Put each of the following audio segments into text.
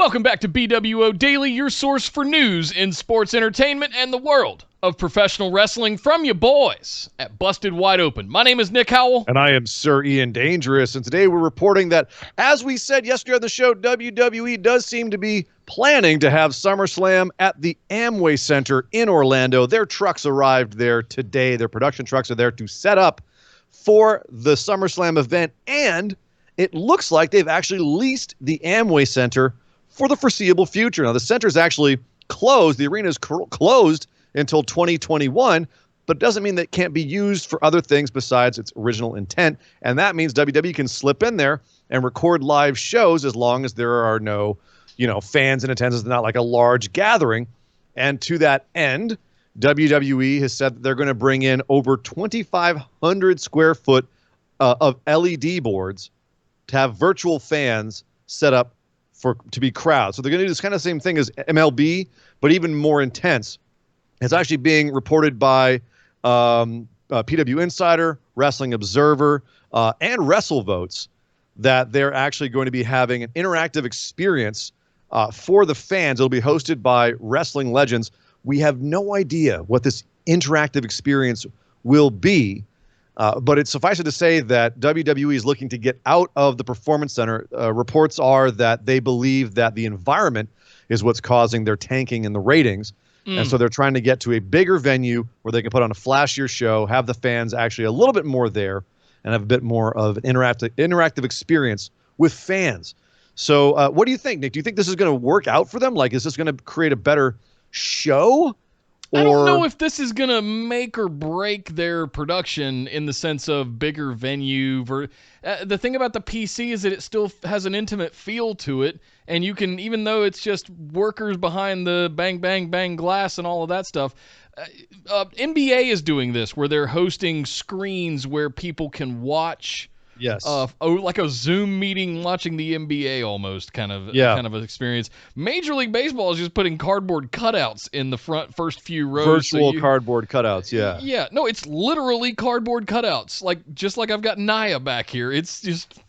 Welcome back to BWO Daily, your source for news in sports entertainment and the world of professional wrestling from you boys at Busted Wide Open. My name is Nick Howell. And I am Sir Ian Dangerous. And today we're reporting that, as we said yesterday on the show, WWE does seem to be planning to have SummerSlam at the Amway Center in Orlando. Their trucks arrived there today. Their production trucks are there to set up for the SummerSlam event. And it looks like they've actually leased the Amway Center for the foreseeable future. Now, the center's actually closed. The arena's closed until 2021, but it doesn't mean that it can't be used for other things besides its original intent. And that means WWE can slip in there and record live shows as long as there are no, fans in attendance. It's not like a large gathering. And to that end, WWE has said that they're going to bring in over 2,500 square foot of LED boards to have virtual fans set up to be crowds. So they're going to do this kind of same thing as MLB, but even more intense. It's actually being reported by PW Insider, Wrestling Observer, and WrestleVotes that they're actually going to be having an interactive experience for the fans. It'll be hosted by wrestling legends. We have no idea what this interactive experience will be, but it's suffice it to say that WWE is looking to get out of the Performance Center. Reports are that they believe that the environment is what's causing their tanking in the ratings. And so they're trying to get to a bigger venue where they can put on a flashier show, have the fans actually a little bit more there, and have a bit more of an interactive experience with fans. So what do you think, Nick? Do you think this is going to work out for them? Like, is this going to create a better show? I don't know if this is going to make or break their production in the sense of bigger venue. The thing about the PC is that it still has an intimate feel to it, and you can, even though it's just workers behind the bang, bang, bang glass and all of that stuff, NBA is doing this where they're hosting screens where people can watch. Yes. Like a Zoom meeting watching the NBA almost kind of an experience. Major League Baseball is just putting cardboard cutouts in the first few rows. Virtual cardboard cutouts, yeah. Yeah, no, it's literally cardboard cutouts. Just like I've got Naya back here. It's just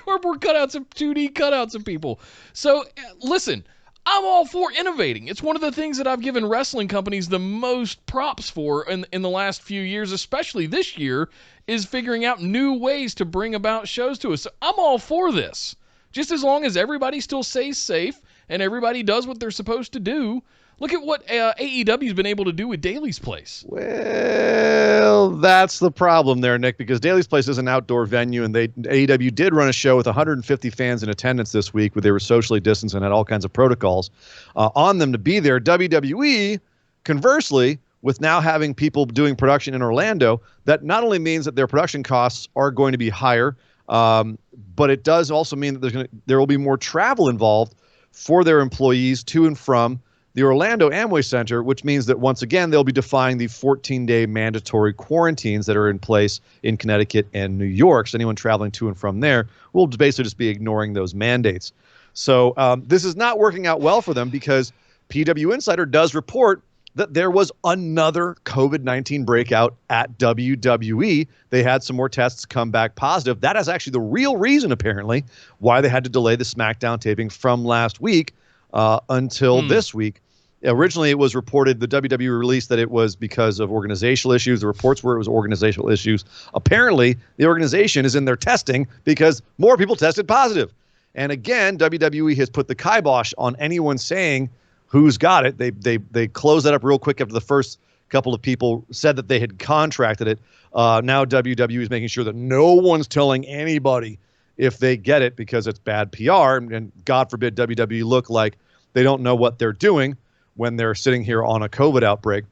cardboard cutouts of 2D cutouts of people. So, listen, I'm all for innovating. It's one of the things that I've given wrestling companies the most props for in the last few years, especially this year, is figuring out new ways to bring about shows to us. So I'm all for this. Just as long as everybody still stays safe and everybody does what they're supposed to do. Look at what AEW's been able to do with Daly's Place. Well, that's the problem there, Nick, because Daly's Place is an outdoor venue, and AEW did run a show with 150 fans in attendance this week where they were socially distanced and had all kinds of protocols on them to be there. WWE, conversely, with now having people doing production in Orlando, that not only means that their production costs are going to be higher, but it does also mean that there will be more travel involved for their employees to and from the Orlando Amway Center, which means that once again, they'll be defying the 14-day mandatory quarantines that are in place in Connecticut and New York. So anyone traveling to and from there will basically just be ignoring those mandates. So this is not working out well for them because PW Insider does report that there was another COVID-19 breakout at WWE. They had some more tests come back positive. That is actually the real reason, apparently, why they had to delay the SmackDown taping from last week until this week. Originally, it was reported, the WWE released that it was because of organizational issues. The reports were it was organizational issues. Apparently, the organization is in their testing because more people tested positive. And again, WWE has put the kibosh on anyone saying who's got it. They closed that up real quick after the first couple of people said that they had contracted it. Now WWE is making sure that no one's telling anybody if they get it because it's bad PR. And God forbid WWE look like they don't know what they're doing when they're sitting here on a COVID outbreak,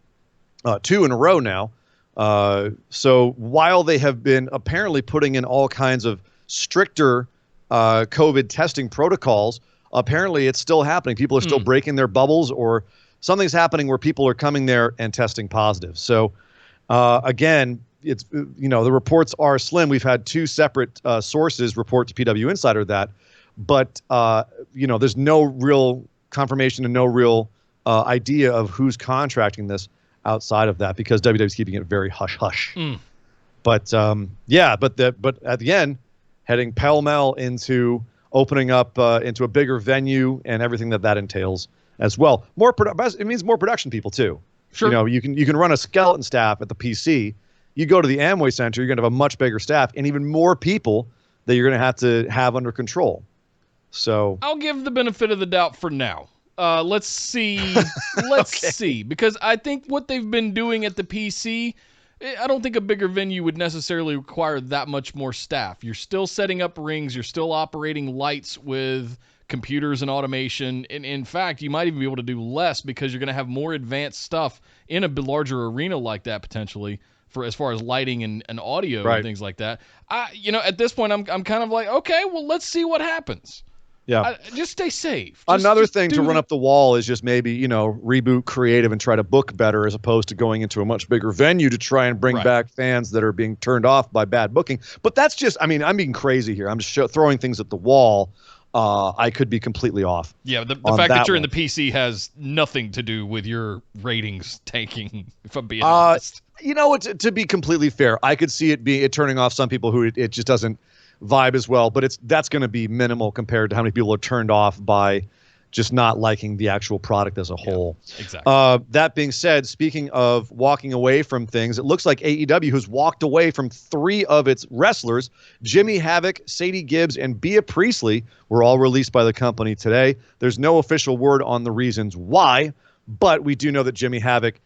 2 in a row now. So while they have been apparently putting in all kinds of stricter COVID testing protocols, apparently it's still happening. People are still breaking their bubbles, or something's happening where people are coming there and testing positive. So again, it's, the reports are slim. We've had 2 separate sources report to PW Insider that, but there's no real confirmation and no real idea of who's contracting this outside of that, because WWE's keeping it very hush-hush. But at the end, heading pell-mell into opening up into a bigger venue and everything that entails as well. It means more production people too. Sure. You know, you can run a skeleton staff at the PC. You go to the Amway Center, you're going to have a much bigger staff and even more people that you're going to have under control. So I'll give the benefit of the doubt for now. Let's see. Let's see. Because I think what they've been doing at the PC, I don't think a bigger venue would necessarily require that much more staff. You're still setting up rings. You're still operating lights with computers and automation. And in fact, you might even be able to do less because you're going to have more advanced stuff in a larger arena like that potentially for as far as lighting and audio and things like that. At this point, I'm kind of like, okay, well, let's see what happens. Yeah. Just stay safe. Another thing to run up the wall is just maybe, reboot creative and try to book better as opposed to going into a much bigger venue to try and bring back fans that are being turned off by bad booking. But that's just, I'm being crazy here. I'm just throwing things at the wall. I could be completely off. Yeah, the fact that you're in the PC has nothing to do with your ratings tanking, if I'm being honest. To be completely fair, I could see it turning off some people who it just doesn't vibe as well, but that's going to be minimal compared to how many people are turned off by just not liking the actual product as a whole. Exactly. That being said, speaking of walking away from things, it looks like AEW has walked away from 3 of its wrestlers. Jimmy Havoc, Sadie Gibbs, and Bea Priestley were all released by the company today. There's no official word on the reasons why, but we do know that Jimmy Havoc,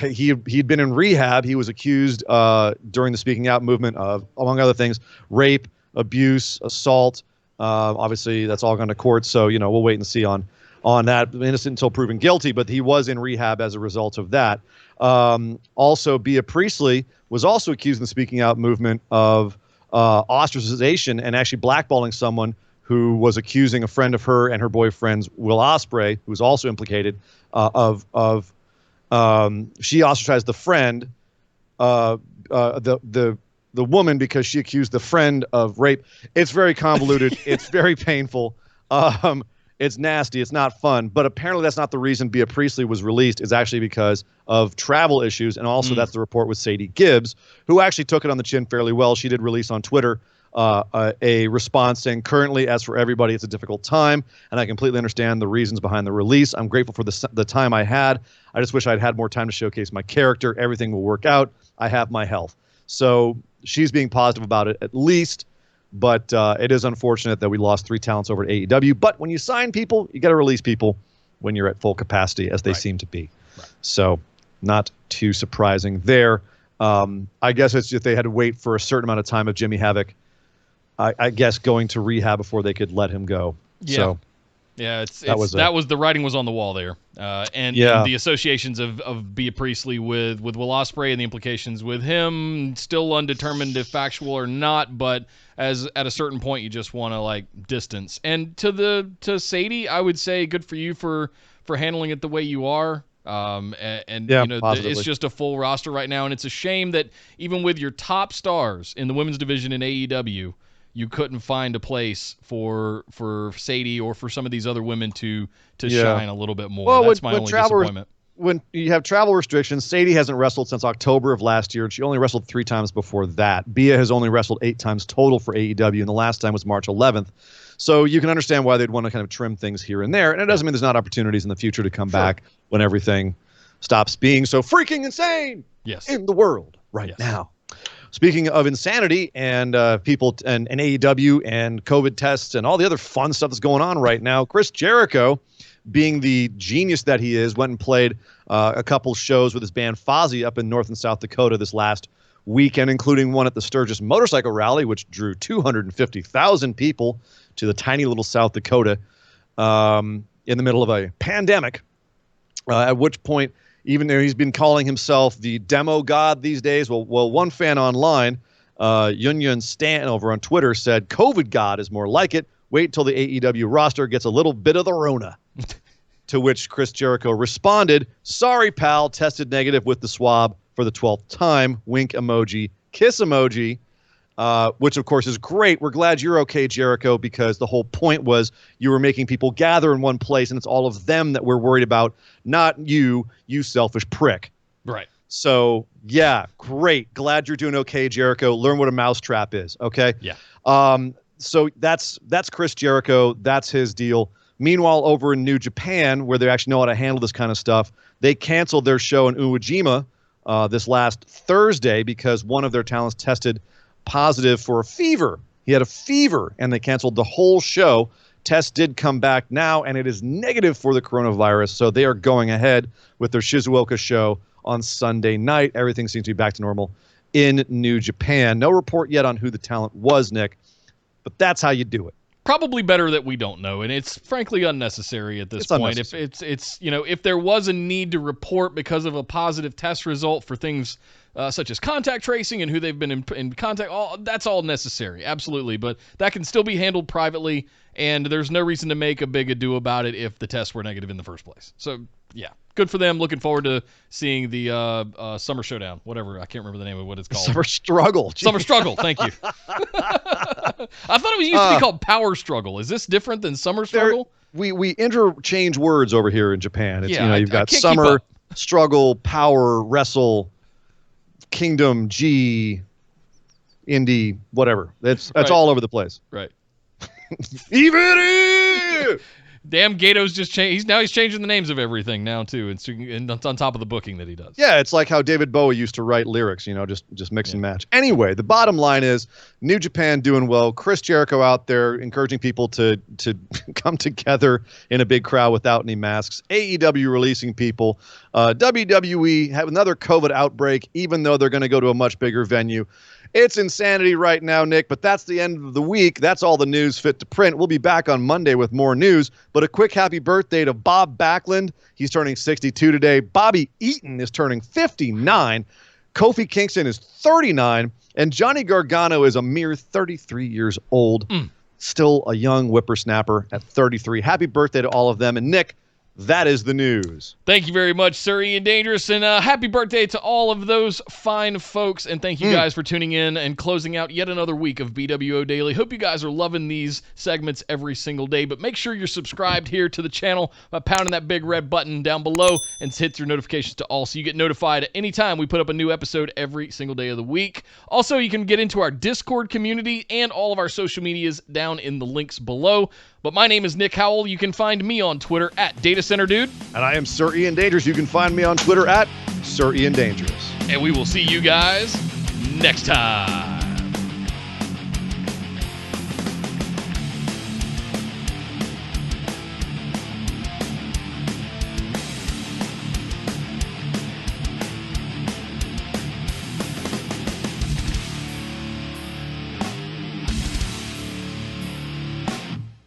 he'd been in rehab. He was accused during the Speaking Out movement of, among other things, rape, abuse, assault. Obviously, that's all gone to court, so we'll wait and see on that. Innocent until proven guilty, but he was in rehab as a result of that. Also, Bea Priestley was also accused in the Speaking Out movement of ostracization and actually blackballing someone who was accusing a friend of her and her boyfriend's, Will Ospreay, who was also implicated, she ostracized the friend, the woman, because she accused the friend of rape. It's very convoluted. It's very painful. It's nasty. It's not fun. But apparently that's not the reason Bea Priestley was released. It's actually because of travel issues. And also that's the report with Sadie Gibbs, who actually took it on the chin fairly well. She did release on Twitter a response saying, currently, as for everybody, it's a difficult time, and I completely understand the reasons behind the release. I'm grateful for the time I had. I just wish I'd had more time to showcase my character. Everything will work out. I have my health. So she's being positive about it, at least, but it is unfortunate that we lost 3 talents over at AEW. But when you sign people, you got to release people when you're at full capacity, as they seem to be. So not too surprising there. I guess it's just they had to wait for a certain amount of time of Jimmy Havoc, I guess, going to rehab before they could let him go. Yeah. So that was the writing was on the wall there. And the associations of Bea Priestley with Will Ospreay and the implications with him, still undetermined if factual or not, but at a certain point you just want to distance. And to Sadie, I would say good for you for handling it the way you are. It's just a full roster right now, and it's a shame that even with your top stars in the women's division in AEW, you couldn't find a place for Sadie or for some of these other women to shine a little bit more. Well, that's my only disappointment. When you have travel restrictions, Sadie hasn't wrestled since October of last year, and she only wrestled 3 times before that. Bea has only wrestled 8 times total for AEW, and the last time was March 11th. So you can understand why they'd want to kind of trim things here and there, and it doesn't mean there's not opportunities in the future to come back when everything stops being so freaking insane in the world now. Speaking of insanity and people and AEW and COVID tests and all the other fun stuff that's going on right now, Chris Jericho, being the genius that he is, went and played a couple shows with his band Fozzy up in North and South Dakota this last weekend, including one at the Sturgis Motorcycle Rally, which drew 250,000 people to the tiny little South Dakota in the middle of a pandemic, at which point, even though he's been calling himself the demo god these days, well, one fan online, Yun Stanton over on Twitter, said, COVID god is more like it. Wait till the AEW roster gets a little bit of the Rona. To which Chris Jericho responded, sorry, pal, tested negative with the swab for the 12th time. Wink emoji, kiss emoji. Which, of course, is great. We're glad you're okay, Jericho, because the whole point was you were making people gather in one place, and it's all of them that we're worried about, not you selfish prick. Right. So, yeah, great. Glad you're doing okay, Jericho. Learn what a mousetrap is, okay? Yeah. So that's Chris Jericho. That's his deal. Meanwhile, over in New Japan, where they actually know how to handle this kind of stuff, they canceled their show in Uwajima this last Thursday because one of their talents tested positive for a fever. He had a fever, and they canceled the whole show. Test did come back now, and it is negative for the coronavirus, so they are going ahead with their Shizuoka show on Sunday night. Everything seems to be back to normal in New Japan. No report yet on who the talent was, Nick, but that's how you do it. Probably better that we don't know, and it's frankly unnecessary at this point. If it's if there was a need to report because of a positive test result for things such as contact tracing and who they've been in contact, that's all necessary, absolutely. But that can still be handled privately, and there's no reason to make a big ado about it if the tests were negative in the first place. So yeah, good for them. Looking forward to seeing the Summer Showdown, whatever. I can't remember the name of what it's called. Summer Struggle. Summer Struggle. Thank you. I thought it was used to be called Power Struggle. Is this different than Summer Struggle? We interchange words over here in Japan. It's, yeah, you've got Summer, Struggle, Power, Wrestle, Kingdom, G, Indie, whatever. That's right. All over the place. Right. Even damn Gato's just changed. He's changing the names of everything now too, and on top of the booking that he does. Yeah, it's like how David Bowie used to write lyrics. Just mix and match. Anyway, the bottom line is New Japan doing well. Chris Jericho out there encouraging people to come together in a big crowd without any masks. AEW releasing people. WWE have another COVID outbreak, even though they're going to go to a much bigger venue. It's insanity right now, Nick, but that's the end of the week. That's all the news fit to print. We'll be back on Monday with more news, but a quick happy birthday to Bob Backlund. He's turning 62 today. Bobby Eaton is turning 59. Kofi Kingston is 39, and Johnny Gargano is a mere 33 years old. Still a young whippersnapper at 33. Happy birthday to all of them. And Nick, that is the news. Thank you very much, Sir Ian Dangerous, and happy birthday to all of those fine folks, and thank you guys for tuning in and closing out yet another week of BWO Daily. Hope you guys are loving these segments every single day, but make sure you're subscribed here to the channel by pounding that big red button down below and hit your notifications to all so you get notified anytime we put up a new episode every single day of the week. Also, you can get into our Discord community and all of our social medias down in the links below. But my name is Nick Howell. You can find me on Twitter at DataCenterDude. And I am Sir Ian Dangerous. You can find me on Twitter at Sir Ian Dangerous. And we will see you guys next time.